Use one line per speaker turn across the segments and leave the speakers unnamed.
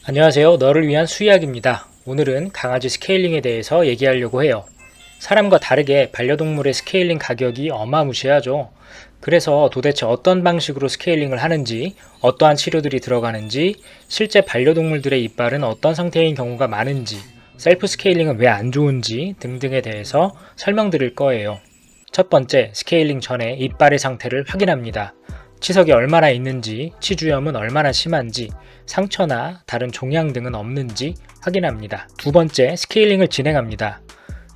안녕하세요. 너를 위한 수의학입니다. 오늘은 강아지 스케일링에 대해서 얘기하려고 해요. 사람과 다르게 반려동물의 스케일링 가격이 어마무시하죠. 그래서 도대체 어떤 방식으로 스케일링을 하는지, 어떠한 치료들이 들어가는지, 실제 반려동물들의 이빨은 어떤 상태인 경우가 많은지, 셀프 스케일링은 왜 안 좋은지 등등에 대해서 설명드릴 거예요. 첫 번째, 스케일링 전에 이빨의 상태를 확인합니다. 치석이 얼마나 있는지, 치주염은 얼마나 심한지, 상처나 다른 종양 등은 없는지 확인합니다. 두 번째, 스케일링을 진행합니다.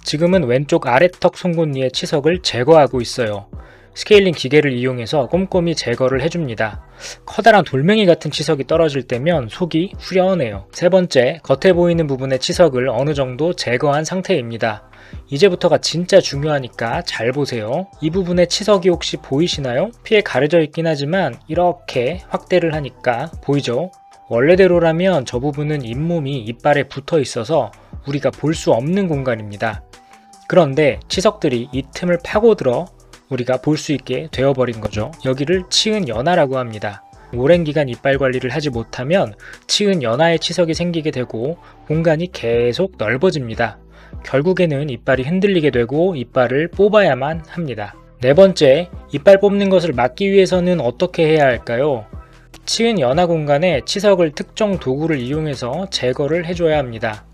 지금은 왼쪽 아래턱 송곳니의 치석을 제거하고 있어요. 스케일링 기계를 이용해서 꼼꼼히 제거를 해줍니다. 커다란 돌멩이 같은 치석이 떨어질 때면 속이 후련해요. 세 번째, 겉에 보이는 부분의 치석을 어느 정도 제거한 상태입니다. 이제부터가 진짜 중요하니까 잘 보세요. 이 부분에 치석이 혹시 보이시나요? 피에 가려져 있긴 하지만 이렇게 확대를 하니까 보이죠? 원래대로라면 저 부분은 잇몸이 이빨에 붙어 있어서 우리가 볼 수 없는 공간입니다. 그런데 치석들이 이 틈을 파고들어 우리가 볼 수 있게 되어버린 거죠. 여기를 치은 연화라고 합니다. 오랜 기간 이빨 관리를 하지 못하면 치은 연화에 치석이 생기게 되고 공간이 계속 넓어집니다. 결국에는 이빨이 흔들리게 되고 이빨을 뽑아야만 합니다. 네 번째, 이빨 뽑는 것을 막기 위해서는 어떻게 해야 할까요? 치은 연화 공간에 치석을 특정 도구를 이용해서 제거를 해줘야 합니다.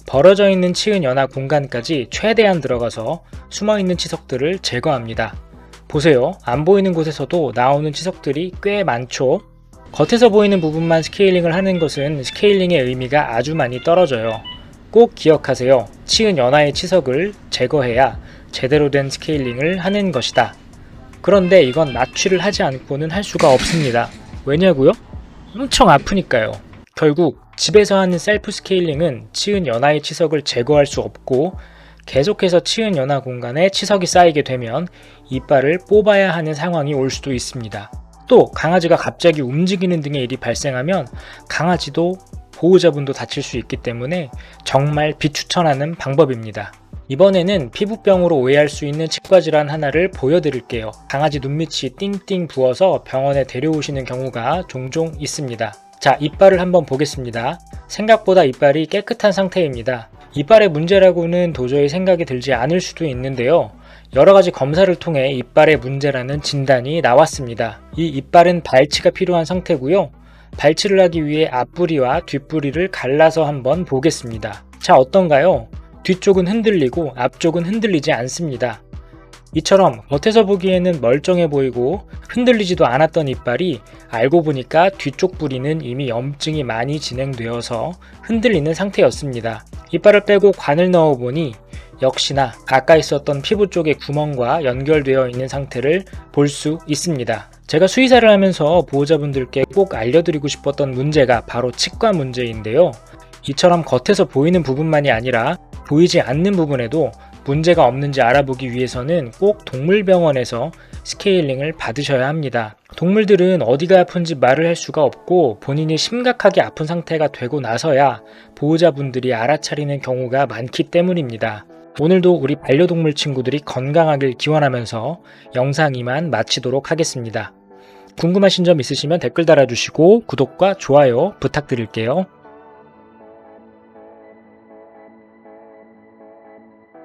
벌어져 있는 치은 연화 공간까지 최대한 들어가서 숨어있는 치석들을 제거합니다. 보세요. 안 보이는 곳에서도 나오는 치석들이 꽤 많죠? 겉에서 보이는 부분만 스케일링을 하는 것은 스케일링의 의미가 아주 많이 떨어져요. 꼭 기억하세요. 치은 연화의 치석을 제거해야 제대로 된 스케일링을 하는 것이다. 그런데 이건 마취를 하지 않고는 할 수가 없습니다. 왜냐고요? 엄청 아프니까요. 결국 집에서 하는 셀프 스케일링은 치은 연화의 치석을 제거할 수 없고 계속해서 치은 연화 공간에 치석이 쌓이게 되면 이빨을 뽑아야 하는 상황이 올 수도 있습니다. 또 강아지가 갑자기 움직이는 등의 일이 발생하면 강아지도 보호자분도 다칠 수 있기 때문에 정말 비추천하는 방법입니다. 이번에는 피부병으로 오해할 수 있는 치과질환 하나를 보여드릴게요. 강아지 눈밑이 띵띵 부어서 병원에 데려오시는 경우가 종종 있습니다. 자, 이빨을 한번 보겠습니다. 생각보다 이빨이 깨끗한 상태입니다. 이빨의 문제라고는 도저히 생각이 들지 않을 수도 있는데요. 여러가지 검사를 통해 이빨의 문제라는 진단이 나왔습니다. 이 이빨은 발치가 필요한 상태고요. 발치를 하기 위해 앞부리와 뒷부리를 갈라서 한번 보겠습니다. 자, 어떤가요? 뒤쪽은 흔들리고 앞쪽은 흔들리지 않습니다. 이처럼 겉에서 보기에는 멀쩡해 보이고 흔들리지도 않았던 이빨이 알고 보니까 뒤쪽 부리는 이미 염증이 많이 진행되어서 흔들리는 상태였습니다. 이빨을 빼고 관을 넣어보니 역시나 아까 있었던 피부 쪽의 구멍과 연결되어 있는 상태를 볼 수 있습니다. 제가 수의사를 하면서 보호자분들께 꼭 알려드리고 싶었던 문제가 바로 치과 문제인데요. 이처럼 겉에서 보이는 부분만이 아니라 보이지 않는 부분에도 문제가 없는지 알아보기 위해서는 꼭 동물병원에서 스케일링을 받으셔야 합니다. 동물들은 어디가 아픈지 말을 할 수가 없고 본인이 심각하게 아픈 상태가 되고 나서야 보호자분들이 알아차리는 경우가 많기 때문입니다. 오늘도 우리 반려동물 친구들이 건강하길 기원하면서 영상 이만 마치도록 하겠습니다. 궁금하신 점 있으시면 댓글 달아주시고 구독과 좋아요 부탁드릴게요.